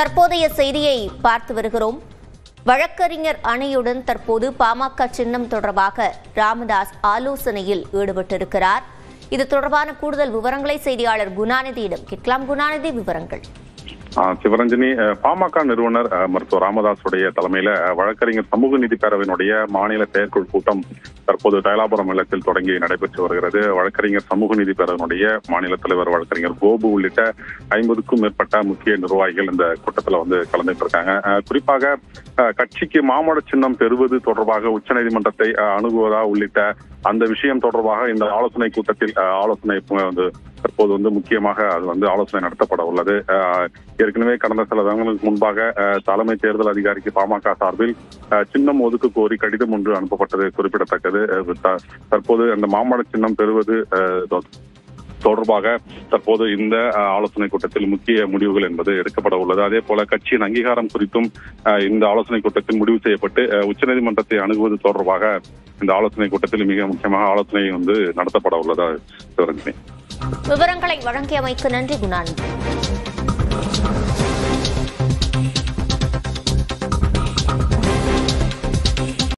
தற்போதைய செய்தியை பார்த்து வருகிறோம். வழக்கறிஞர் அணியுடன் தற்போது பாமக சின்னம் தொடர்பாக ராமதாஸ் ஆலோசனையில் ஈடுபட்டிருக்கிறார். இது தொடர்பான கூடுதல் விவரங்களை செய்தியாளர் குணாநிதியிடம் கேட்கலாம். குணாநிதி, விவரங்கள். சிவரஞ்சனி, பாமக நிறுவனர் மருத்துவர் ராமதாசுடைய தலைமையில வழக்கறிஞர் சமூக நீதி பேரவையினுடைய மாநில செயற்குழு கூட்டம் தற்போது தைலாபுரம் இல்லத்தில் தொடங்கி நடைபெற்று வருகிறது. வழக்கறிஞர் சமூக நீதி பேரவையினுடைய மாநில தலைவர் வழக்கறிஞர் கோபு உள்ளிட்ட 50க்கும் மேற்பட்ட முக்கிய நிர்வாகிகள் இந்த கூட்டத்தில் கலந்துட்டு இருக்காங்க. குறிப்பாக கட்சிக்கு மாமட சின்னம் பெறுவது தொடர்பாக உச்சநீதிமன்றத்தை அணுகுவதா உள்ளிட்ட அந்த விஷயம் தொடர்பாக இந்த ஆலோசனை கூட்டத்தில் ஆலோசனை தற்போது முக்கியமாக அது ஆலோசனை நடத்தப்பட உள்ளது. ஏற்கனவே கடந்த சில தினங்களுக்கு முன்பாக தலைமை தேர்தல் அதிகாரிக்கு பாமக சார்பில் சின்னம் ஒதுக்க கோரி கடிதம் ஒன்று அனுப்பப்பட்டது குறிப்பிடத்தக்கது. தற்போது அந்த மாமட சின்னம் பெறுவது தொடர்பாக தற்போது இந்த ஆலோசனை கூட்டத்தில் முக்கிய முடிவுகள் என்பது எடுக்கப்பட உள்ளது. அதே போல கட்சியின் அங்கீகாரம் குறித்தும் இந்த ஆலோசனை கூட்டத்தில் முடிவு செய்யப்பட்டு உச்சநீதிமன்றத்தை அணுகுவது தொடர்பாக இந்த ஆலோசனை கூட்டத்தில் மிக முக்கியமாக ஆலோசனை நடத்தப்பட உள்ளதா. விவரங்களை வழங்கியமைக்கு நன்றி குணாநிதி.